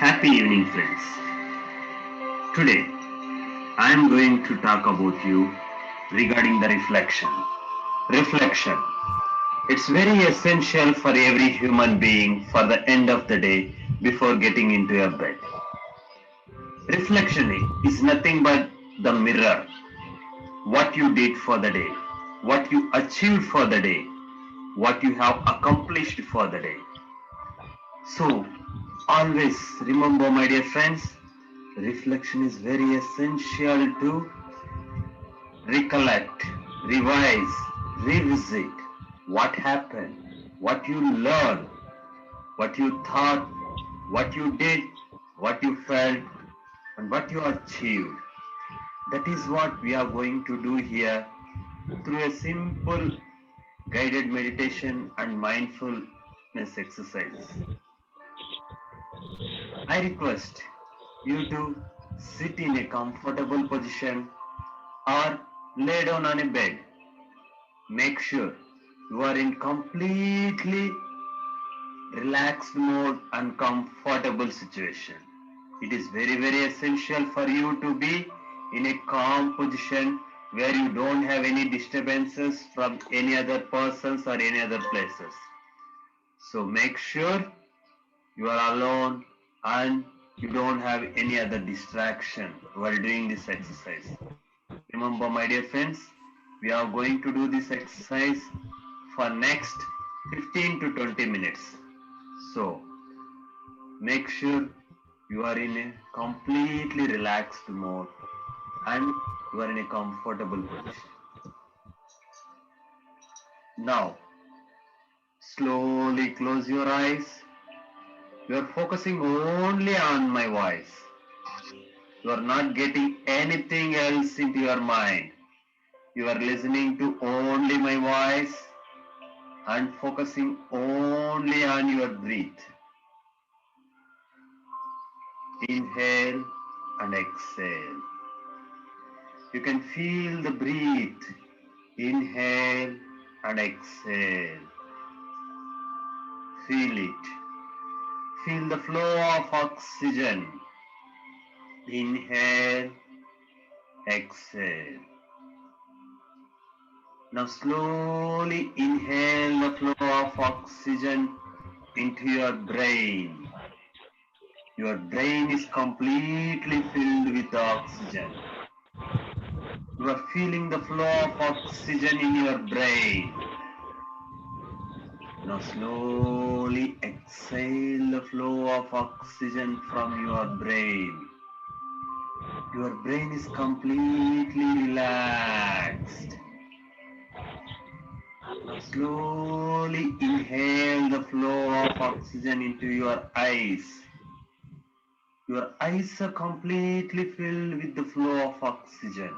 Happy evening, friends. Today, I am going to talk about you regarding the reflection. Reflection. It's very essential for every human being for the end of the day before getting into your bed. Reflection is nothing but the mirror. What you did for the day, what you achieved for the day, what you have accomplished for the day. So, always remember, my dear friends, reflection is very essential to recollect, revise, revisit what happened, what you learned, what you thought, what you did, what you felt, and what you achieved. That is what we are going to do here through a simple guided meditation and mindfulness exercise. I request you to sit in a comfortable position or lay down on a bed. Make sure you are in completely relaxed mode and comfortable situation. It is very essential for you to be in a calm position where you don't have any disturbances from any other persons or any other places. So make sure you are alone and you don't have any other distraction while doing this exercise. Remember, my dear friends, we are going to do this exercise for next 15 to 20 minutes. So make sure you are in a completely relaxed mode and you are in a comfortable position. Now, slowly close your eyes. You are focusing only on my voice. You are not getting anything else into your mind. You are listening to only my voice and focusing only on your breath. Inhale and exhale. You can feel the breath. Inhale and exhale. Feel it. Feel the flow of oxygen. Inhale, exhale. Now slowly inhale the flow of oxygen into your brain. Your brain is completely filled with oxygen. You are feeling the flow of oxygen in your brain. Now slowly exhale the flow of oxygen from your brain. Your brain is completely relaxed. Now slowly inhale the flow of oxygen into your eyes. Your eyes are completely filled with the flow of oxygen.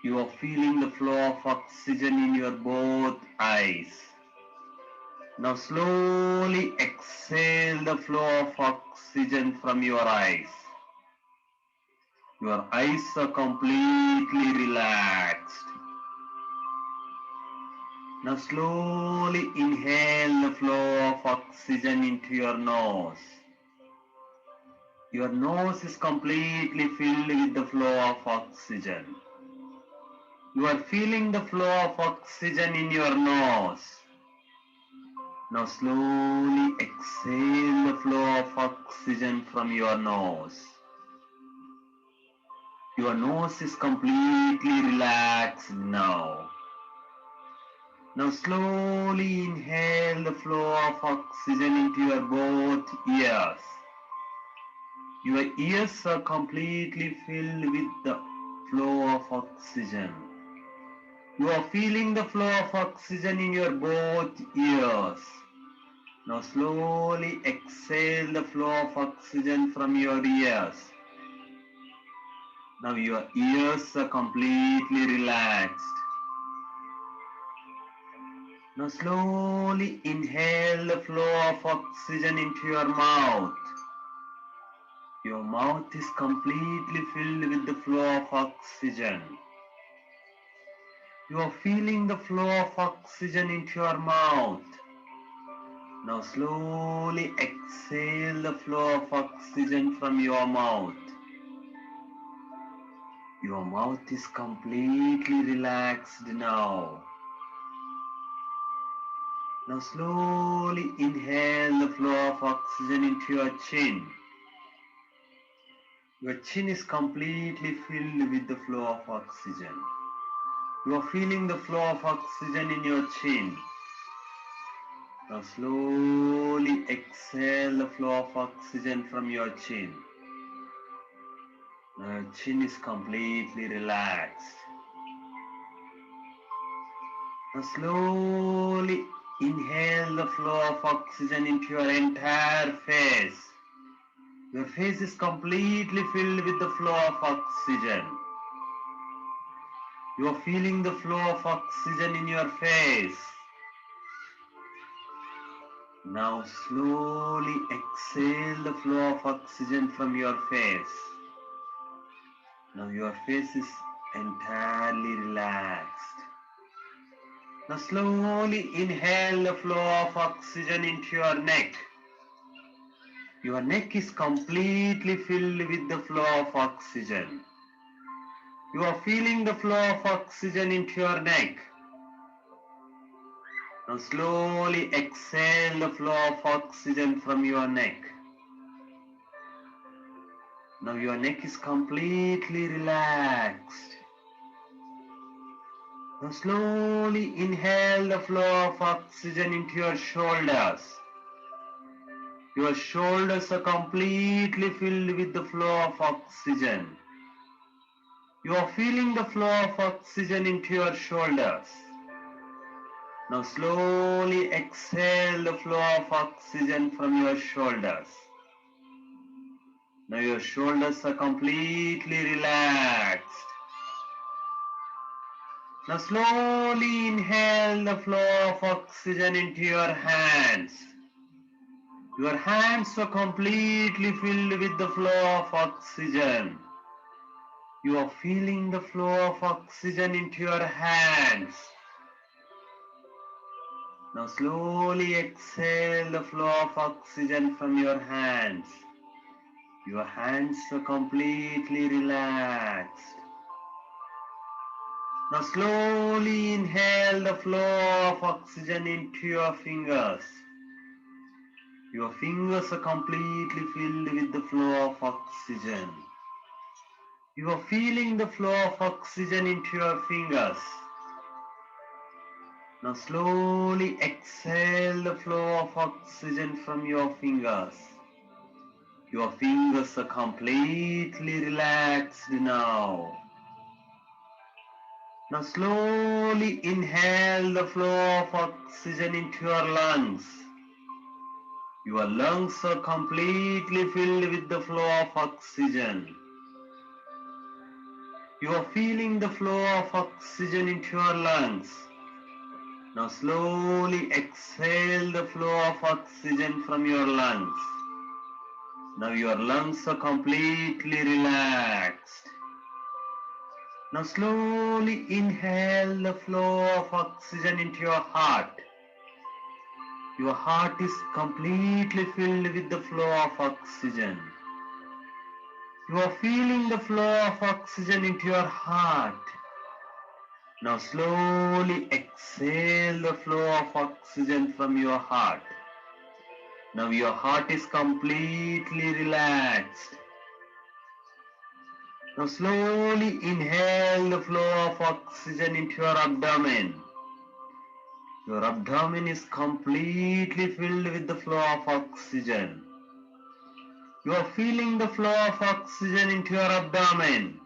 You are feeling the flow of oxygen in your both eyes. Now slowly exhale the flow of oxygen from your eyes. Your eyes are completely relaxed. Now slowly inhale the flow of oxygen into your nose. Your nose is completely filled with the flow of oxygen. You are feeling the flow of oxygen in your nose. Now slowly exhale the flow of oxygen from your nose. Your nose is completely relaxed now. Now slowly inhale the flow of oxygen into your both ears. Your ears are completely filled with the flow of oxygen. You are feeling the flow of oxygen in your both ears. Now slowly exhale the flow of oxygen from your ears. Now your ears are completely relaxed. Now slowly inhale the flow of oxygen into your mouth. Your mouth is completely filled with the flow of oxygen. You are feeling the flow of oxygen into your mouth. Now slowly exhale the flow of oxygen from your mouth. Your mouth is completely relaxed now. Now slowly inhale the flow of oxygen into your chin. Your chin is completely filled with the flow of oxygen. You are feeling the flow of oxygen in your chin. Now slowly exhale the flow of oxygen from your chin. Now your chin is completely relaxed. Now slowly inhale the flow of oxygen into your entire face. Your face is completely filled with the flow of oxygen. You are feeling the flow of oxygen in your face. Now slowly exhale the flow of oxygen from your face. Now your face is entirely relaxed. Now slowly inhale the flow of oxygen into your neck. Your neck is completely filled with the flow of oxygen. You are feeling the flow of oxygen into your neck. Now slowly exhale the flow of oxygen from your neck. Now your neck is completely relaxed. Now slowly inhale the flow of oxygen into your shoulders. Your shoulders are completely filled with the flow of oxygen. You are feeling the flow of oxygen into your shoulders. Now slowly exhale the flow of oxygen from your shoulders. Now your shoulders are completely relaxed. Now slowly inhale the flow of oxygen into your hands. Your hands are completely filled with the flow of oxygen. You are feeling the flow of oxygen into your hands. Now slowly exhale the flow of oxygen from your hands. Your hands are completely relaxed. Now slowly inhale the flow of oxygen into your fingers. Your fingers are completely filled with the flow of oxygen. You are feeling the flow of oxygen into your fingers. Now slowly exhale the flow of oxygen from your fingers. Your fingers are completely relaxed now. Now slowly inhale the flow of oxygen into your lungs. Your lungs are completely filled with the flow of oxygen. You are feeling the flow of oxygen into your lungs. Now slowly exhale the flow of oxygen from your lungs. Now your lungs are completely relaxed. Now slowly inhale the flow of oxygen into your heart. Your heart is completely filled with the flow of oxygen. You are feeling the flow of oxygen into your heart. Now slowly exhale the flow of oxygen from your heart. Now your heart is completely relaxed. Now slowly inhale the flow of oxygen into your abdomen. Your abdomen is completely filled with the flow of oxygen. You are feeling the flow of oxygen into your abdomen.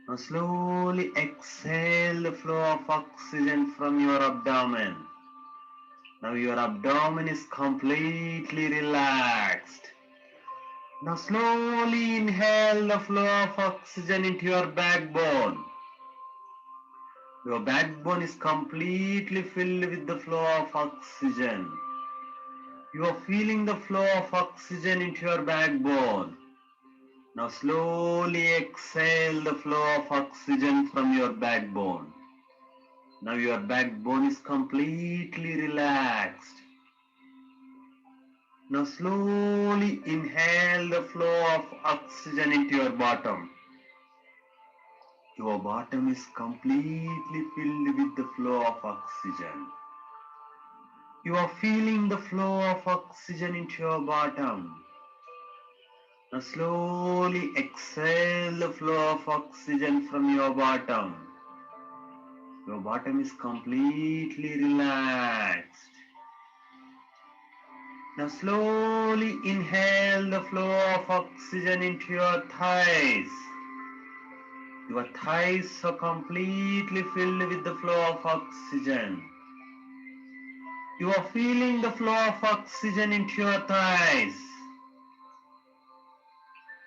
Now slowly exhale the flow of oxygen from your abdomen. Now your abdomen is completely relaxed. Now slowly inhale the flow of oxygen into your backbone. Your backbone is completely filled with the flow of oxygen. You are feeling the flow of oxygen into your backbone. Now slowly exhale the flow of oxygen from your backbone. Now your backbone is completely relaxed. Now slowly inhale the flow of oxygen into your bottom. Your bottom is completely filled with the flow of oxygen. You are feeling the flow of oxygen into your bottom. Now slowly exhale the flow of oxygen from your bottom. Your bottom is completely relaxed. Now slowly inhale the flow of oxygen into your thighs. Your thighs are completely filled with the flow of oxygen. You are feeling the flow of oxygen into your thighs.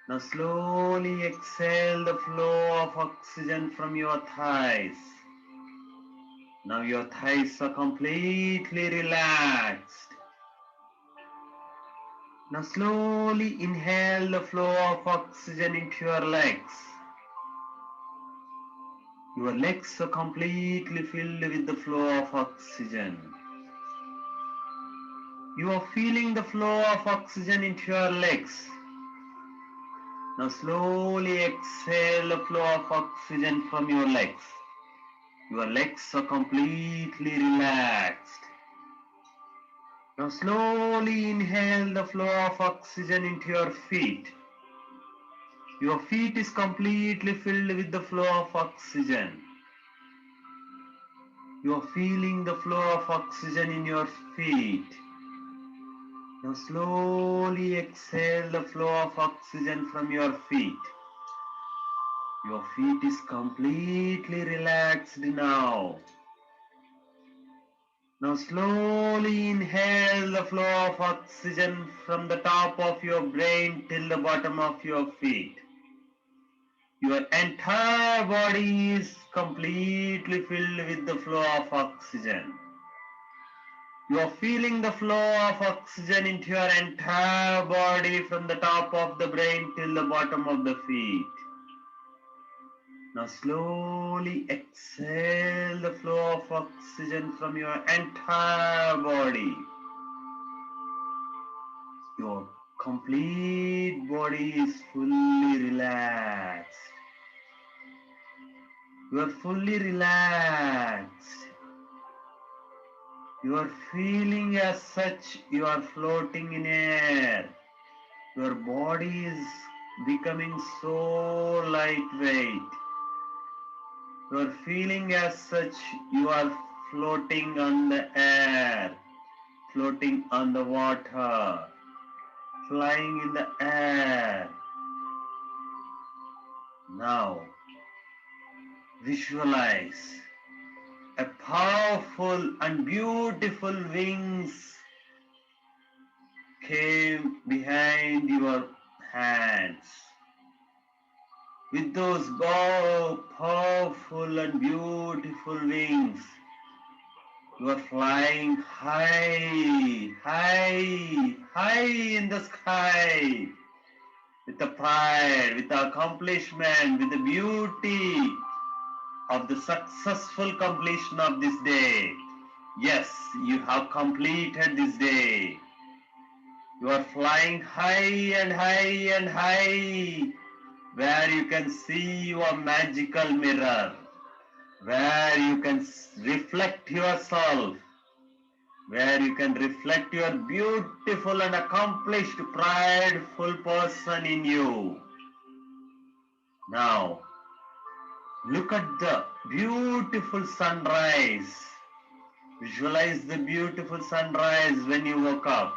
Now slowly exhale the flow of oxygen from your thighs. Now your thighs are completely relaxed. Now slowly inhale the flow of oxygen into your legs. Your legs are completely filled with the flow of oxygen. You are feeling the flow of oxygen into your legs. Now slowly exhale the flow of oxygen from your legs. Your legs are completely relaxed. Now slowly inhale the flow of oxygen into your feet. Your feet is completely filled with the flow of oxygen. You are feeling the flow of oxygen in your feet. Now slowly exhale the flow of oxygen from your feet. Your feet is completely relaxed now. Now slowly inhale the flow of oxygen from the top of your brain till the bottom of your feet. Your entire body is completely filled with the flow of oxygen. You are feeling the flow of oxygen into your entire body from the top of the brain till the bottom of the feet. Now slowly exhale the flow of oxygen from your entire body. Your complete body is fully relaxed. You are fully relaxed. You are feeling as such you are floating in air. Your body is becoming so lightweight. You are feeling as such you are floating on the air, floating on the water, flying in the air. Now visualize a powerful and beautiful wings came behind your hands. With those powerful and beautiful wings, you are flying high, high, high in the sky with the pride, with the accomplishment, with the beauty of the successful completion of this day. Yes, you have completed this day. You are flying high and high and high, where you can see your magical mirror, where you can reflect yourself, where you can reflect your beautiful and accomplished, prideful person in you. Now, look at the beautiful sunrise. Visualize the beautiful sunrise when you woke up.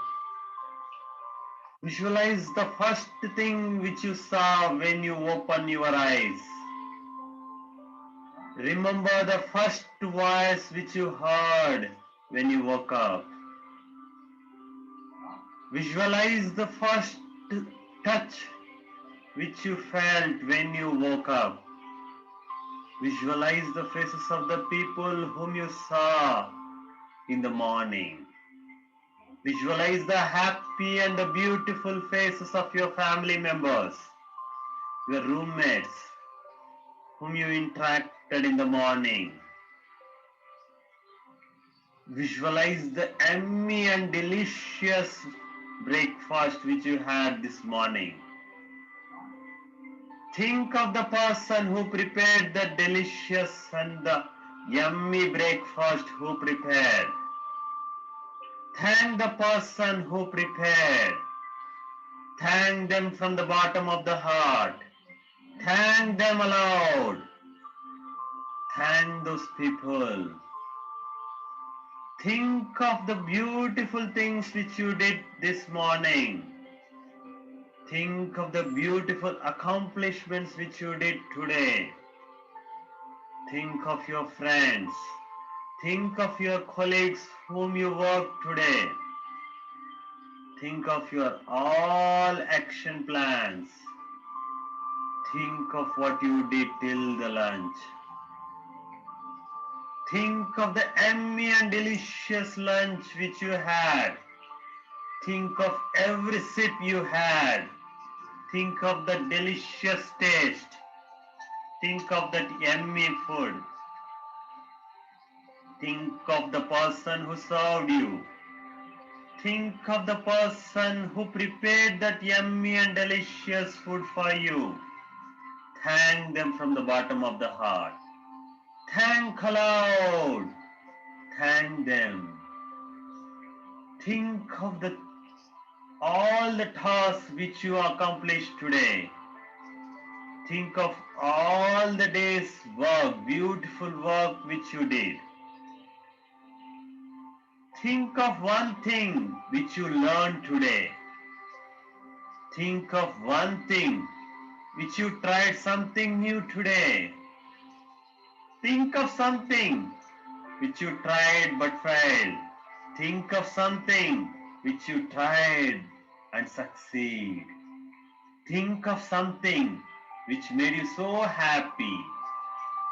Visualize the first thing which you saw when you opened your eyes. Remember the first voice which you heard when you woke up. Visualize the first touch which you felt when you woke up. Visualize the faces of the people whom you saw in the morning. Visualize the happy and the beautiful faces of your family members, your roommates, whom you interacted in the morning. Visualize the yummy and delicious breakfast which you had this morning. Think of the person who prepared the delicious and the yummy breakfast who prepared. Thank the person who prepared. Thank them from the bottom of the heart. Thank them aloud. Thank those people. Think of the beautiful things which you did this morning. Think of the beautiful accomplishments which you did today. Think of your friends. Think of your colleagues whom you worked today. Think of your all action plans. Think of what you did till the lunch. Think of the yummy and delicious lunch which you had. Think of every sip you had. Think of the delicious taste. Think of that yummy food. Think of the person who served you. Think of the person who prepared that yummy and delicious food for you. Thank them from the bottom of the heart. Thank aloud. Thank them. Think of all the tasks which you accomplished today. Think of all the day's work, beautiful work which you did. Think of one thing which you learned today. Think of one thing which you tried something new today. Think of something which you tried but failed. Think of something which you tried and succeed. Think of something which made you so happy.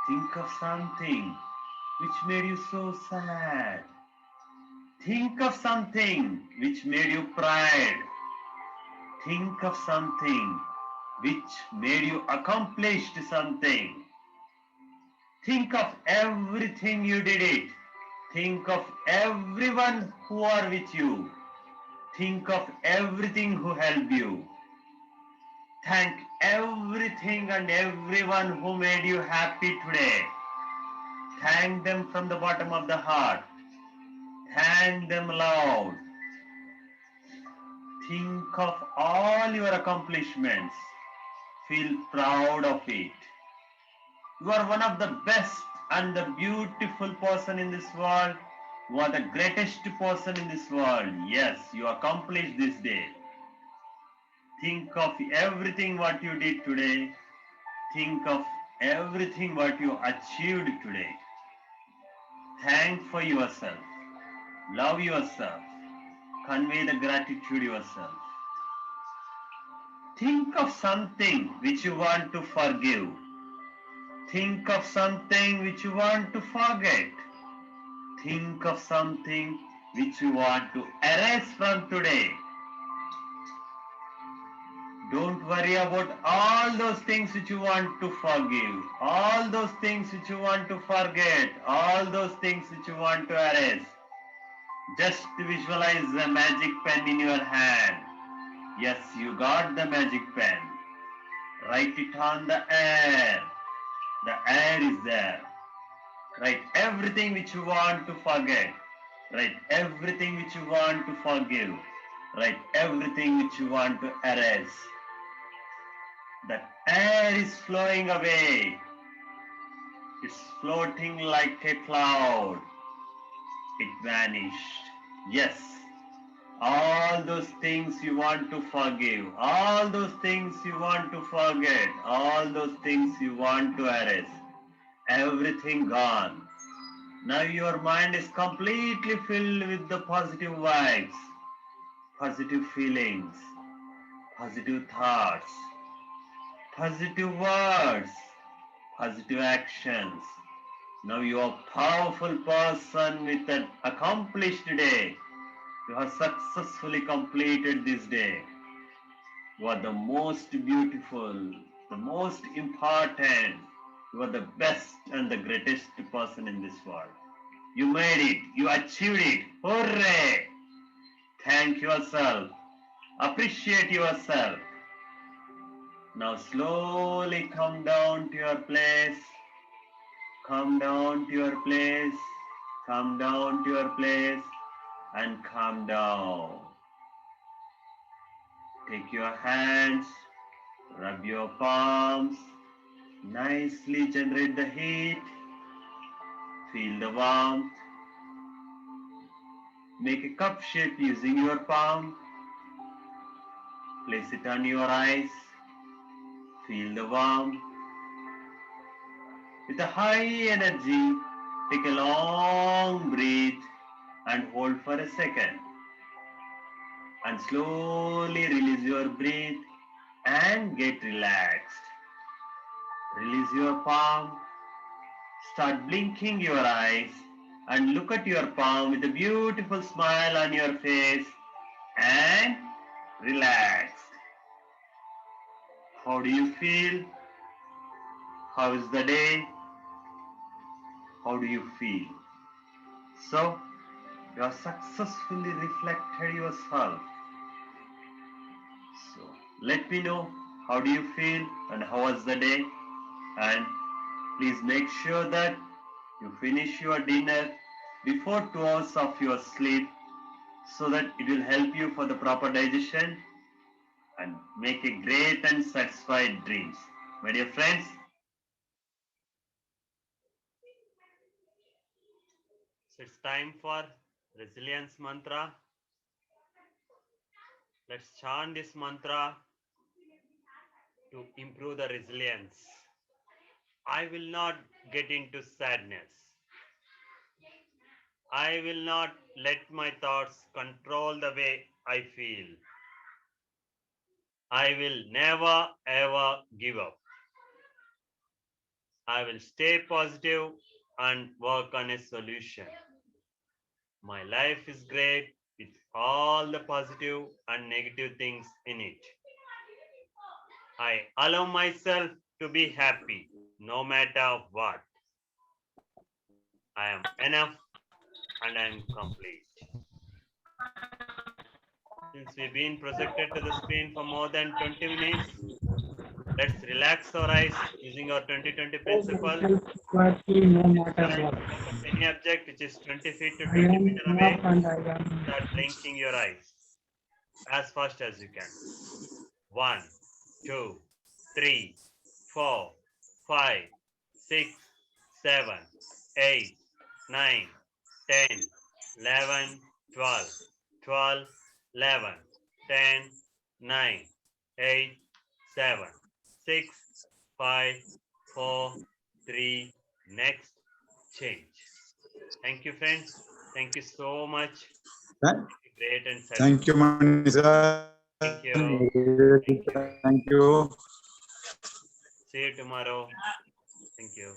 Think of something which made you so sad. Think of something which made you proud. Think of something which made you accomplished something. Think of everything you did it. Think of everyone who are with you. Think of everything who helped you. Thank everything and everyone who made you happy today. Thank them from the bottom of the heart. Thank them aloud. Think of all your accomplishments. Feel proud of it. You are one of the best and the beautiful person in this world. You are the greatest person in this world. Yes, you accomplished this day. Think of everything what you did today. Think of everything what you achieved today. Thank for yourself. Love yourself. Convey the gratitude yourself. Think of something which you want to forgive. Think of something which you want to forget. Think of something which you want to erase from today. Don't worry about all those things which you want to forgive, all those things which you want to forget, all those things which you want to erase. Just visualize the magic pen in your hand. Yes, you got the magic pen. Write it on the air. The air is there. Write everything which you want to forget. Write everything which you want to forgive. Write everything which you want to erase. The air is flowing away. It's floating like a cloud. It vanished. Yes. All those things you want to forgive, all those things you want to forget, all those things you want to erase, everything gone. Now your mind is completely filled with the positive vibes, positive feelings, positive thoughts, positive words, positive actions. Now you are a powerful person with an accomplished day. You have successfully completed this day. You are the most beautiful, the most important. You are the best and the greatest person in this world. You made it. You achieved it. Hooray! Thank yourself. Appreciate yourself. Now slowly come down to your place. Come down to your place. Come down to your place and come down. Take your hands, rub your palms, nicely generate the heat, feel the warmth. Make a cup shape using your palm. Place it on your eyes. Feel the warmth. With a high energy, take a long breath and hold for a second. And slowly release your breath and get relaxed. Release your palm. Start blinking your eyes and look at your palm with a beautiful smile on your face and relax. How do you feel? How is the day? How do you feel? So, you have successfully reflected yourself. So, let me know how do you feel and how was the day, and please make sure that you finish your dinner before 2 hours of your sleep so that it will help you for the proper digestion and make a great and satisfied dreams. My dear friends, so it's time for resilience mantra. Let's chant this mantra to improve the resilience. I will not get into sadness. I will not let my thoughts control the way I feel. I will never ever give up. I will stay positive and work on a solution. My life is great with all the positive and negative things in it. I allow myself to be happy no matter what. I am enough and I am complete. Since we've been projected to the screen for more than 20 minutes, let's relax our eyes using our 20-20 principle. No matter what. Look at any object which is 20 feet to I 20 am meters enough away. and I am. Start blinking your eyes as fast as you can. 1, 2, 3, 4, 5, 6, 7, 8, 9, 10, 11, 12, 12, 11, 10, 9, 8, 7, 6, 5, 4, 3, next, change. Thank you, friends. Thank you so much. Great and Thank you, Mani sir. Thank you. Thank you. See you tomorrow. Thank you.